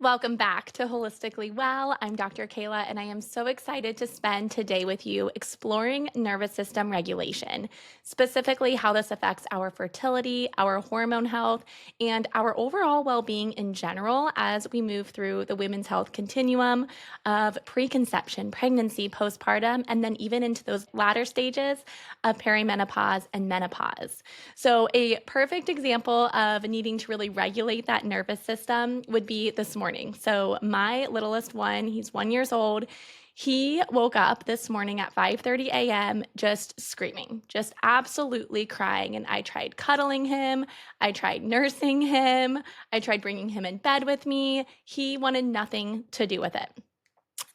Welcome back to Holistically Well. I'm Dr. Kayla, and I am so excited to spend today with you exploring nervous system regulation, specifically how this affects our fertility, our hormone health, and our overall well being in general as we move through the women's health continuum of preconception, pregnancy, postpartum, and then even into those latter stages of perimenopause and menopause. So, a perfect example of needing to really regulate that nervous system would be this morning. So, my littlest one, he's 1 years old. He woke up this morning at 5:30 a.m. just screaming, just absolutely crying. And I tried cuddling him. I tried nursing him. I tried bringing him in bed with me. He wanted nothing to do with it.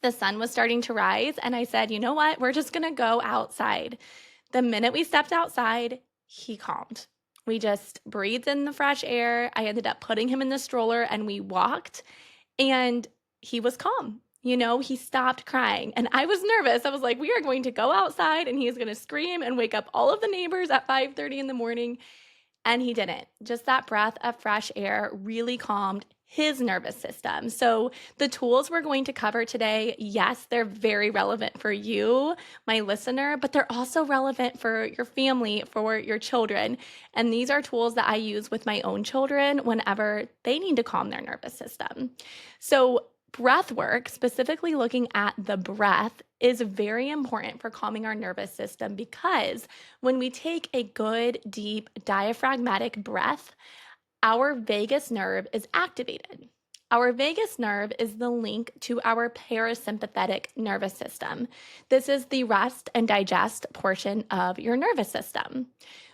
The sun was starting to rise, and I said, you know what? We're just going to go outside. The minute we stepped outside, he calmed. We just breathed in the fresh air. I ended up putting him in the stroller and we walked, and he was calm. He stopped crying and I was nervous. I was like, we are going to go outside and he is going to scream and wake up all of the neighbors at 5:30 in the morning. And he didn't. Just that breath of fresh air really calmed his nervous system. So, the tools we're going to cover today, yes, they're very relevant for you, my listener, but they're also relevant for your family, for your children. And these are tools that I use with my own children whenever they need to calm their nervous system. So, breath work, specifically looking at the breath, is very important for calming our nervous system because when we take a good, deep, diaphragmatic breath, our vagus nerve is activated. Our vagus nerve is the link to our parasympathetic nervous system. This is the rest and digest portion of your nervous system.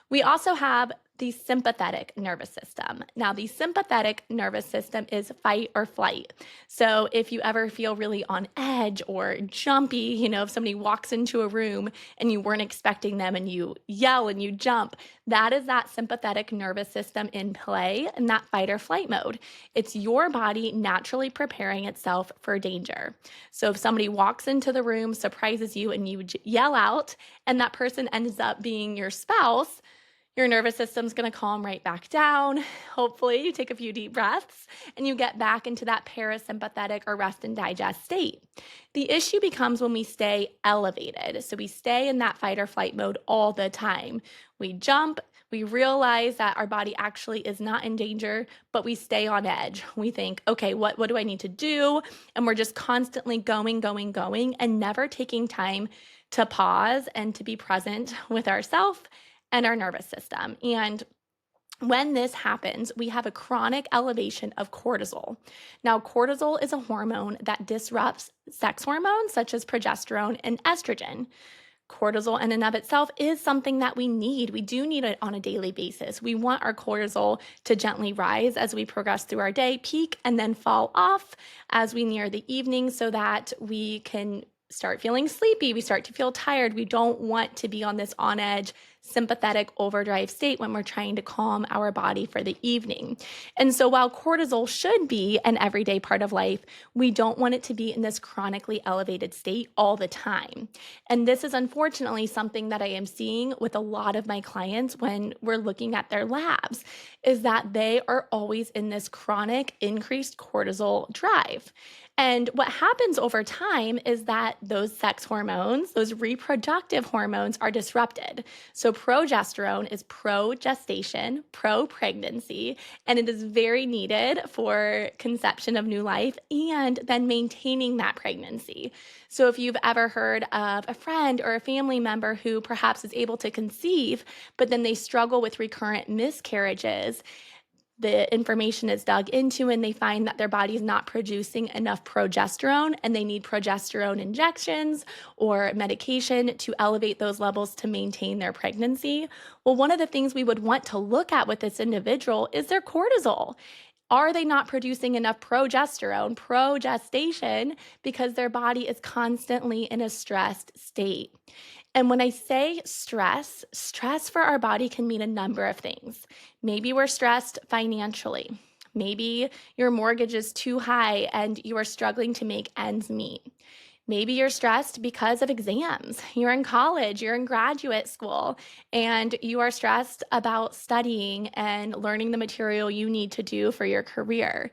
We also have the sympathetic nervous system. Now, the sympathetic nervous system is fight or flight. So, if you ever feel really on edge or jumpy, if somebody walks into a room and you weren't expecting them and you yell and you jump, that is that sympathetic nervous system in play in that fight or flight mode. It's your body naturally preparing itself for danger. So, if somebody walks into the room, surprises you, and you yell out, and that person ends up being your spouse, your nervous system's going to calm right back down. Hopefully, you take a few deep breaths and you get back into that parasympathetic or rest and digest state. The issue becomes when we stay elevated. So we stay in that fight or flight mode all the time. We jump, we realize that our body actually is not in danger, but we stay on edge. We think, okay, what do I need to do? And we're just constantly going, and never taking time to pause and to be present with ourselves and our nervous system. And when this happens, we have a chronic elevation of cortisol. Now, cortisol is a hormone that disrupts sex hormones such as progesterone and estrogen. Cortisol in and of itself is something that we need. We do need it on a daily basis. We want our cortisol to gently rise as we progress through our day, peak, and then fall off as we near the evening so that we can start feeling sleepy. We start to feel tired. We don't want to be on this on edge, sympathetic overdrive state when we're trying to calm our body for the evening. And so while cortisol should be an everyday part of life, we don't want it to be in this chronically elevated state all the time. And this is unfortunately something that I am seeing with a lot of my clients when we're looking at their labs, is that they are always in this chronic increased cortisol drive. And what happens over time is that those sex hormones, those reproductive hormones, are disrupted. So progesterone is pro-gestation, pro-pregnancy, and it is very needed for conception of new life and then maintaining that pregnancy. So if you've ever heard of a friend or a family member who perhaps is able to conceive, but then they struggle with recurrent miscarriages, the information is dug into and they find that their body is not producing enough progesterone and they need progesterone injections or medication to elevate those levels to maintain their pregnancy. Well, one of the things we would want to look at with this individual is their cortisol. Are they not producing enough progesterone, progestation, because their body is constantly in a stressed state? And when I say stress for our body can mean a number of things. Maybe we're stressed financially. Maybe your mortgage is too high and you are struggling to make ends meet. Maybe you're stressed because of exams. You're in college, you're in graduate school, and you are stressed about studying and learning the material you need to do for your career.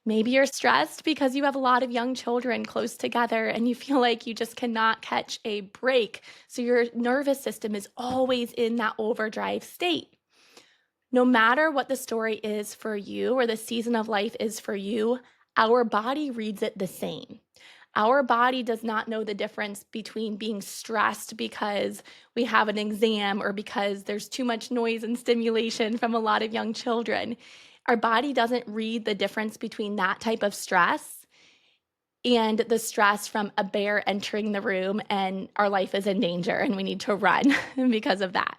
Maybe you're stressed because you have a lot of young children close together and you feel like you just cannot catch a break. So your nervous system is always in that overdrive state. No matter what the story is for you or the season of life is for you, our body reads it the same. Our body does not know the difference between being stressed because we have an exam or because there's too much noise and stimulation from a lot of young children. Our body doesn't read the difference between that type of stress and the stress from a bear entering the room and our life is in danger and we need to run because of that.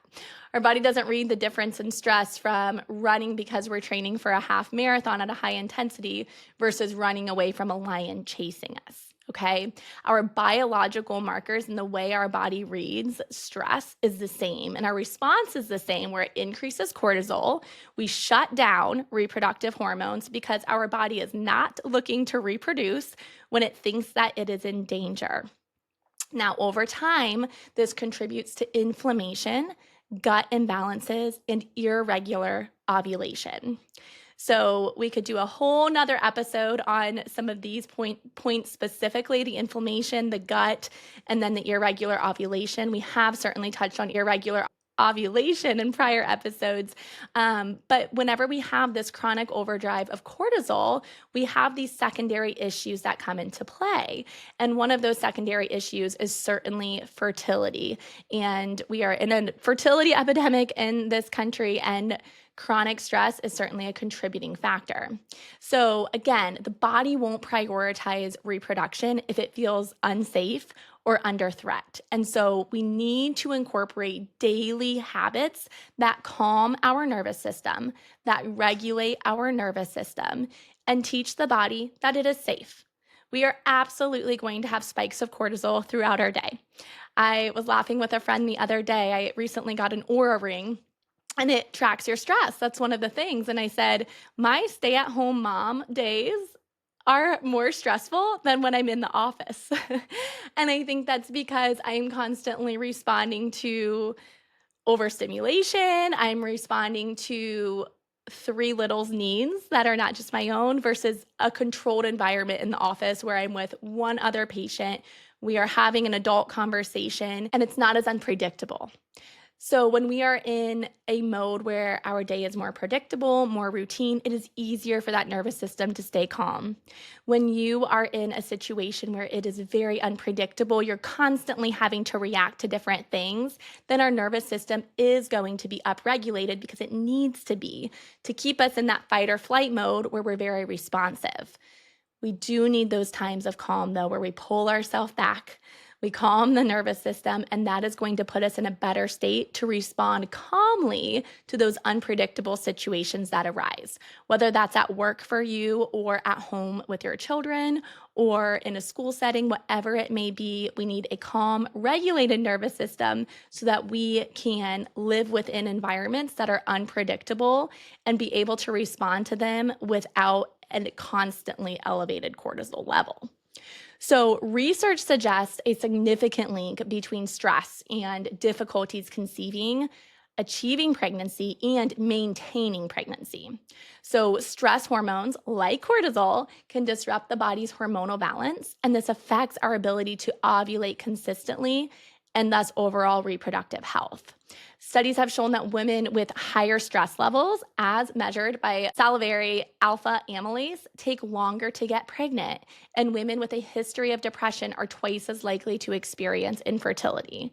Our body doesn't read the difference in stress from running because we're training for a half marathon at a high intensity versus running away from a lion chasing us. Okay. Our biological markers and the way our body reads stress is the same. And our response is the same, where it increases cortisol. We shut down reproductive hormones because our body is not looking to reproduce when it thinks that it is in danger. Now, over time, this contributes to inflammation, gut imbalances, and irregular ovulation. So we could do a whole nother episode on some of these points specifically, the inflammation, the gut, and then the irregular ovulation. We have certainly touched on irregular ovulation in prior episodes. But whenever we have this chronic overdrive of cortisol, we have these secondary issues that come into play. And one of those secondary issues is certainly fertility. And we are in a fertility epidemic in this country, and chronic stress is certainly a contributing factor. So again, the body won't prioritize reproduction if it feels unsafe or under threat. And so we need to incorporate daily habits that calm our nervous system, that regulate our nervous system, and teach the body that it is safe. We are absolutely going to have spikes of cortisol throughout our day. I was laughing with a friend the other day. I recently got an Oura ring and it tracks your stress. That's one of the things. And I said, my stay-at-home mom days are more stressful than when I'm in the office. And I think that's because I'm constantly responding to overstimulation. I'm responding to three littles' needs that are not just my own versus a controlled environment in the office where I'm with one other patient. We are having an adult conversation and it's not as unpredictable. So when we are in a mode where our day is more predictable, more routine, it is easier for that nervous system to stay calm. When you are in a situation where it is very unpredictable, you're constantly having to react to different things, then our nervous system is going to be upregulated because it needs to be to keep us in that fight or flight mode where we're very responsive. We do need those times of calm, though, where we pull ourselves back. We calm the nervous system, and that is going to put us in a better state to respond calmly to those unpredictable situations that arise, whether that's at work for you or at home with your children or in a school setting, whatever it may be. We need a calm, regulated nervous system so that we can live within environments that are unpredictable and be able to respond to them without a constantly elevated cortisol level. So, research suggests a significant link between stress and difficulties conceiving, achieving pregnancy, and maintaining pregnancy. So, stress hormones like cortisol can disrupt the body's hormonal balance, and this affects our ability to ovulate consistently and thus overall reproductive health. Studies have shown that women with higher stress levels, as measured by salivary alpha amylase, take longer to get pregnant, and women with a history of depression are twice as likely to experience infertility.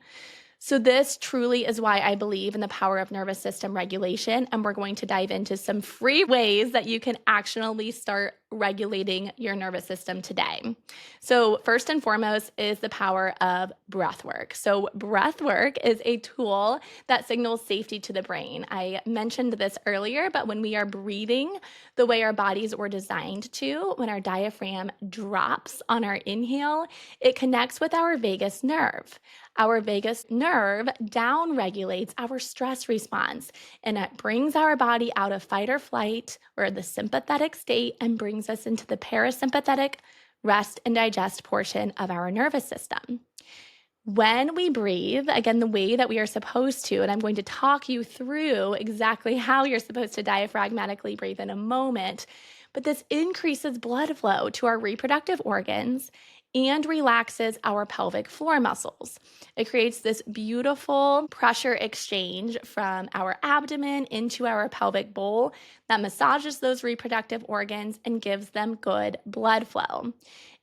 So this truly is why I believe in the power of nervous system regulation, and we're going to dive into some free ways that you can actionably start regulating your nervous system today. So first and foremost is the power of breath work. So breath work is a tool that signals safety to the brain. I mentioned this earlier, but when we are breathing the way our bodies were designed to, when our diaphragm drops on our inhale, it connects with our vagus nerve. Our vagus nerve down-regulates our stress response, and it brings our body out of fight or flight or the sympathetic state and brings us into the parasympathetic rest and digest portion of our nervous system. When we breathe, again, the way that we are supposed to, and I'm going to talk you through exactly how you're supposed to diaphragmatically breathe in a moment, but this increases blood flow to our reproductive organs and relaxes our pelvic floor muscles. It creates this beautiful pressure exchange from our abdomen into our pelvic bowl that massages those reproductive organs and gives them good blood flow.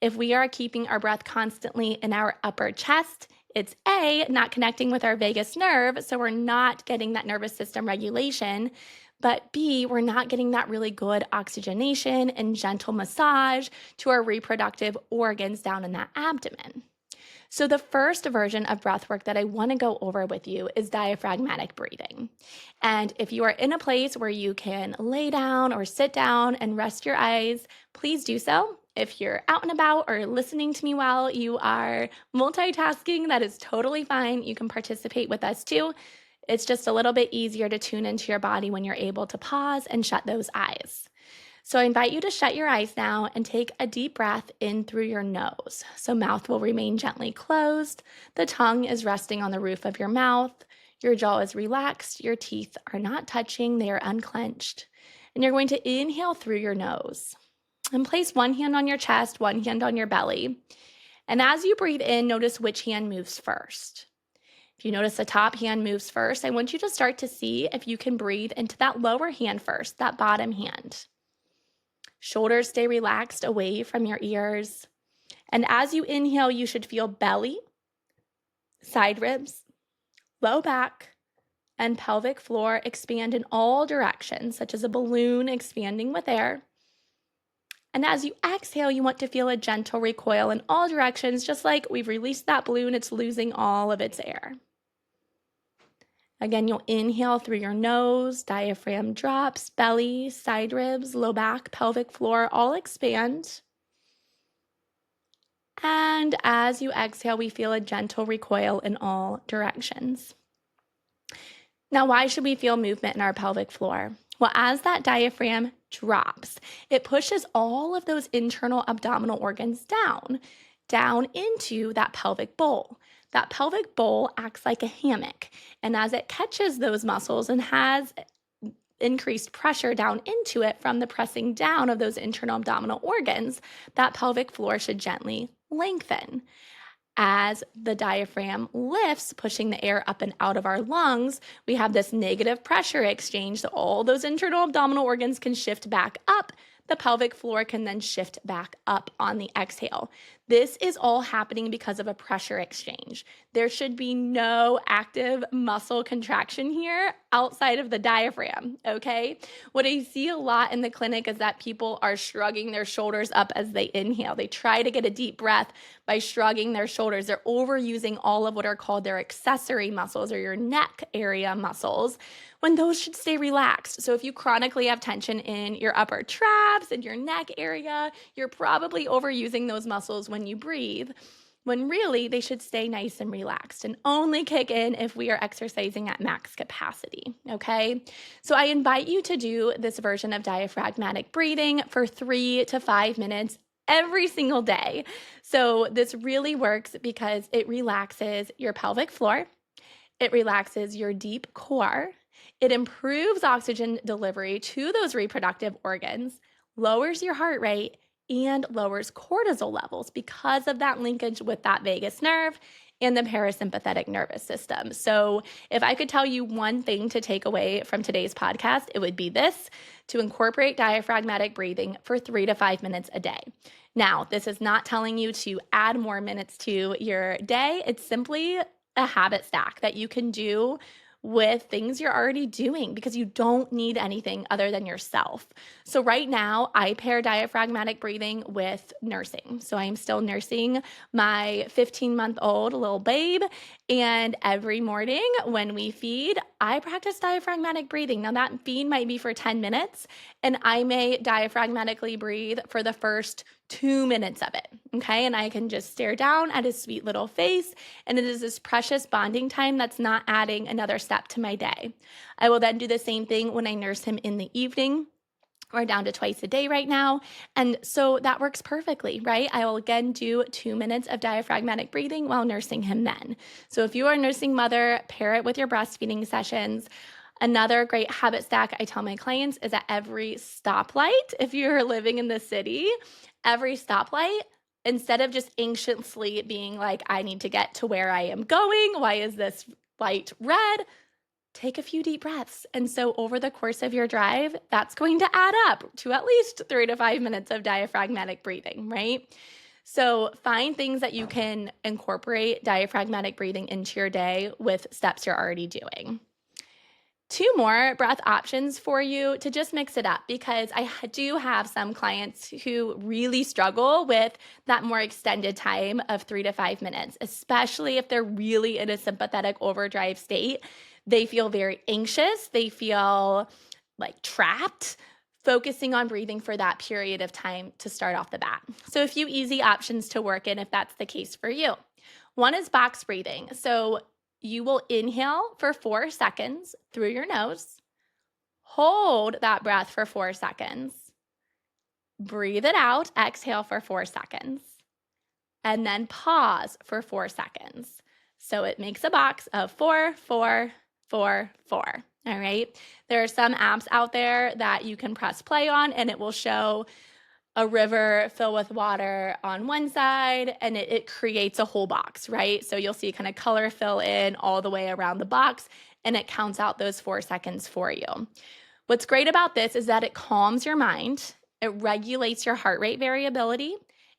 If we are keeping our breath constantly in our upper chest, it's A, not connecting with our vagus nerve, so we're not getting that nervous system regulation, but B, we're not getting that really good oxygenation and gentle massage to our reproductive organs down in that abdomen. So the first version of breath work that I want to go over with you is diaphragmatic breathing. And if you are in a place where you can lay down or sit down and rest your eyes, please do so. If you're out and about or listening to me while you are multitasking, that is totally fine. You can participate with us too. It's just a little bit easier to tune into your body when you're able to pause and shut those eyes. So I invite you to shut your eyes now and take a deep breath in through your nose. So mouth will remain gently closed. The tongue is resting on the roof of your mouth. Your jaw is relaxed. Your teeth are not touching. They are unclenched. And you're going to inhale through your nose. And place one hand on your chest, one hand on your belly. And as you breathe in, notice which hand moves first. If you notice the top hand moves first, I want you to start to see if you can breathe into that lower hand first, that bottom hand. Shoulders stay relaxed away from your ears. And as you inhale, you should feel belly, side ribs, low back, and pelvic floor expand in all directions, such as a balloon expanding with air. And as you exhale, you want to feel a gentle recoil in all directions, just like we've released that balloon, it's losing all of its air. Again, you'll inhale through your nose, diaphragm drops, belly, side ribs, low back, pelvic floor, all expand. And as you exhale, we feel a gentle recoil in all directions. Now, why should we feel movement in our pelvic floor? Well, as that diaphragm drops, it pushes all of those internal abdominal organs down into that pelvic bowl. That pelvic bowl acts like a hammock, and as it catches those muscles and has increased pressure down into it from the pressing down of those internal abdominal organs, that pelvic floor should gently lengthen. As the diaphragm lifts, pushing the air up and out of our lungs, we have this negative pressure exchange, so all those internal abdominal organs can shift back up. The pelvic floor can then shift back up on the exhale. This is all happening because of a pressure exchange. There should be no active muscle contraction here outside of the diaphragm, okay? What I see a lot in the clinic is that people are shrugging their shoulders up as they inhale. They try to get a deep breath by shrugging their shoulders. They're overusing all of what are called their accessory muscles or your neck area muscles, when those should stay relaxed. So if you chronically have tension in your upper traps and your neck area, you're probably overusing those muscles when you breathe, when really they should stay nice and relaxed and only kick in if we are exercising at max capacity, okay? So I invite you to do this version of diaphragmatic breathing for 3 to 5 minutes every single day. So this really works because it relaxes your pelvic floor, it relaxes your deep core, it improves oxygen delivery to those reproductive organs, lowers your heart rate, and lowers cortisol levels because of that linkage with that vagus nerve and the parasympathetic nervous system. So if I could tell you one thing to take away from today's podcast, it would be this: to incorporate diaphragmatic breathing for 3 to 5 minutes a day. Now, this is not telling you to add more minutes to your day. It's simply a habit stack that you can do with things you're already doing because you don't need anything other than yourself. So right now, I pair diaphragmatic breathing with nursing. So I am still nursing my 15-month-old little babe, and every morning when we feed, I practice diaphragmatic breathing. Now that feed might be for 10 minutes, and I may diaphragmatically breathe for the first 2 minutes of it, okay? And I can just stare down at his sweet little face, and it is this precious bonding time that's not adding another step to my day. I will then do the same thing when I nurse him in the evening. We're down to twice a day right now. And so that works perfectly, right? I will again do 2 minutes of diaphragmatic breathing while nursing him then. So if you are a nursing mother, pair it with your breastfeeding sessions. Another great habit stack I tell my clients is at every stoplight, if you're living in the city, every stoplight, instead of just anxiously being like, I need to get to where I am going, why is this light red? Take a few deep breaths. And so over the course of your drive, that's going to add up to at least 3 to 5 minutes of diaphragmatic breathing, right? So find things that you can incorporate diaphragmatic breathing into your day with steps you're already doing. Two more breath options for you to just mix it up, because I do have some clients who really struggle with that more extended time of 3 to 5 minutes, especially if they're really in a sympathetic overdrive state. They feel very anxious. They feel like trapped, focusing on breathing for that period of time to start off the bat. So a few easy options to work in if that's the case for you. One is box breathing. So you will inhale for 4 seconds through your nose, hold that breath for 4 seconds, breathe it out, exhale for 4 seconds, and then pause for 4 seconds. So it makes a box of 4, 4, 4, 4. All right. There are some apps out there that you can press play on and it will show a river filled with water on one side, and it creates a whole box, right? So you'll see kind of color fill in all the way around the box, and it counts out those 4 seconds for you. What's great about this is that it calms your mind, it regulates your heart rate variability,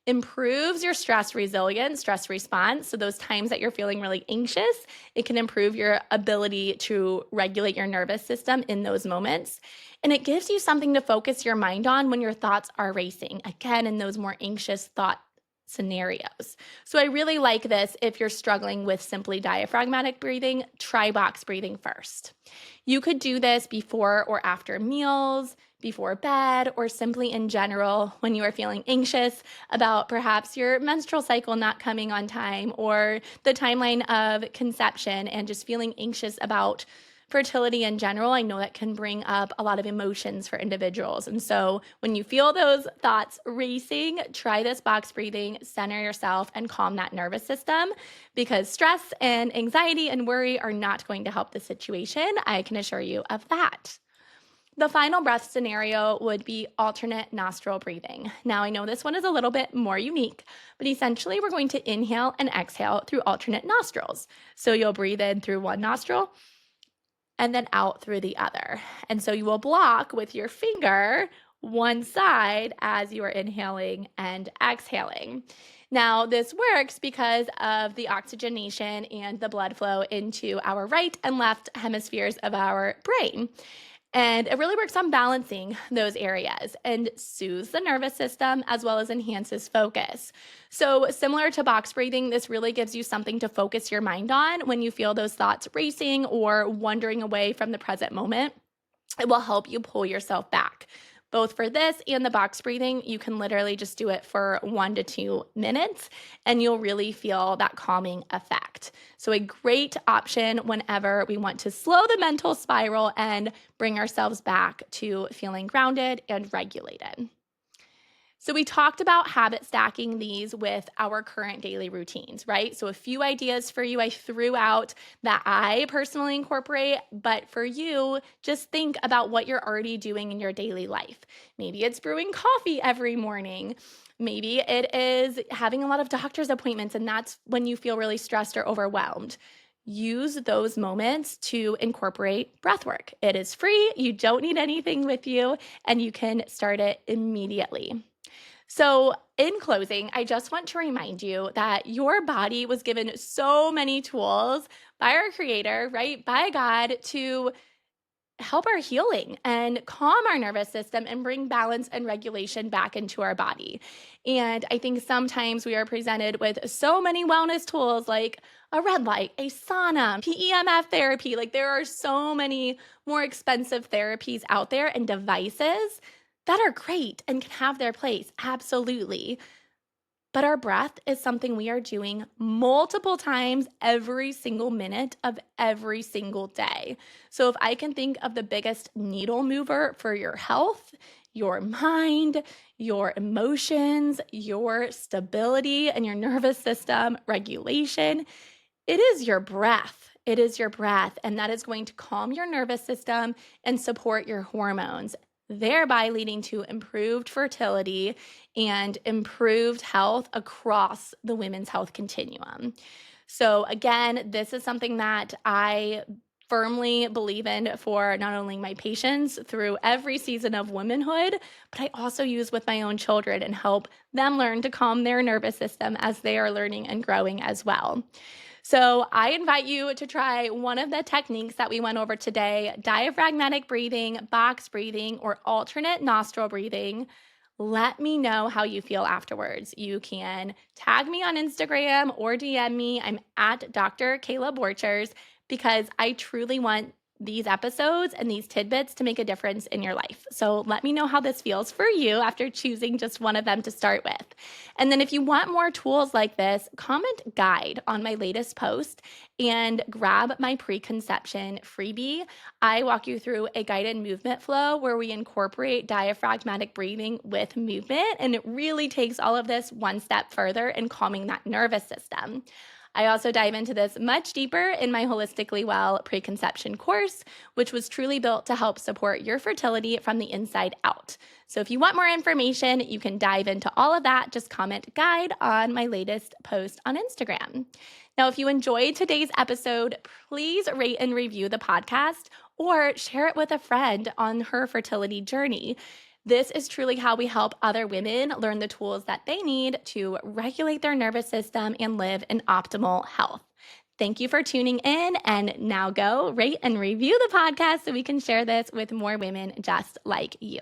improves your stress resilience, stress response. So those times that you're feeling really anxious, it can improve your ability to regulate your nervous system in those moments. And it gives you something to focus your mind on when your thoughts are racing, again, in those more anxious thought scenarios. So I really like this. If you're struggling with simply diaphragmatic breathing, try box breathing first. You could do this before or after meals, before bed, or simply in general when you are feeling anxious about perhaps your menstrual cycle not coming on time or the timeline of conception and just feeling anxious about fertility in general. I know that can bring up a lot of emotions for individuals. And so when you feel those thoughts racing, try this box breathing, center yourself, and calm that nervous system, because stress and anxiety and worry are not going to help the situation. I can assure you of that. The final breath scenario would be alternate nostril breathing. Now, I know this one is a little bit more unique, but essentially we're going to inhale and exhale through alternate nostrils. So you'll breathe in through one nostril and then out through the other. And so you will block with your finger one side as you are inhaling and exhaling. Now, this works because of the oxygenation and the blood flow into our right and left hemispheres of our brain. And it really works on balancing those areas and soothes the nervous system as well as enhances focus. So similar to box breathing, this really gives you something to focus your mind on when you feel those thoughts racing or wandering away from the present moment. It will help you pull yourself back. Both for this and the box breathing, you can literally just do it for 1 to 2 minutes and you'll really feel that calming effect. So a great option whenever we want to slow the mental spiral and bring ourselves back to feeling grounded and regulated. So we talked about habit stacking these with our current daily routines, right? So a few ideas for you I threw out that I personally incorporate, but for you, just think about what you're already doing in your daily life. Maybe it's brewing coffee every morning. Maybe it is having a lot of doctor's appointments, and that's when you feel really stressed or overwhelmed. Use those moments to incorporate breath work. It is free, you don't need anything with you, and you can start it immediately. So, in closing, I just want to remind you that your body was given so many tools by our creator, right? By God to help our healing and calm our nervous system and bring balance and regulation back into our body. And I think sometimes we are presented with so many wellness tools like a red light, a sauna, PEMF therapy. Like there are so many more expensive therapies out there and devices that are great and can have their place. Absolutely. But our breath is something we are doing multiple times every single minute of every single day. So, if I can think of the biggest needle mover for your health, your mind, your emotions, your stability, and your nervous system regulation, it is your breath. It is your breath, and that is going to calm your nervous system and support your hormones, thereby leading to improved fertility and improved health across the women's health continuum. So, again, this is something that I firmly believe in for not only my patients through every season of womanhood, but I also use with my own children and help them learn to calm their nervous system as they are learning and growing as well. So, I invite you to try one of the techniques that we went over today: diaphragmatic breathing, box breathing, or alternate nostril breathing. Let me know how you feel afterwards. You can tag me on Instagram or DM me. I'm at Dr. Kayla Borchers because I truly want these episodes and these tidbits to make a difference in your life. So let me know how this feels for you after choosing just one of them to start with. And then if you want more tools like this, comment guide on my latest post and grab my preconception freebie. I walk you through a guided movement flow where we incorporate diaphragmatic breathing with movement, and it really takes all of this one step further in calming that nervous system. I also dive into this much deeper in my Holistically Well preconception course, which was truly built to help support your fertility from the inside out. So if you want more information, you can dive into all of that. Just comment guide on my latest post on Instagram. Now, if you enjoyed today's episode, please rate and review the podcast or share it with a friend on her fertility journey. This is truly how we help other women learn the tools that they need to regulate their nervous system and live in optimal health. Thank you for tuning in, and now go rate and review the podcast so we can share this with more women just like you.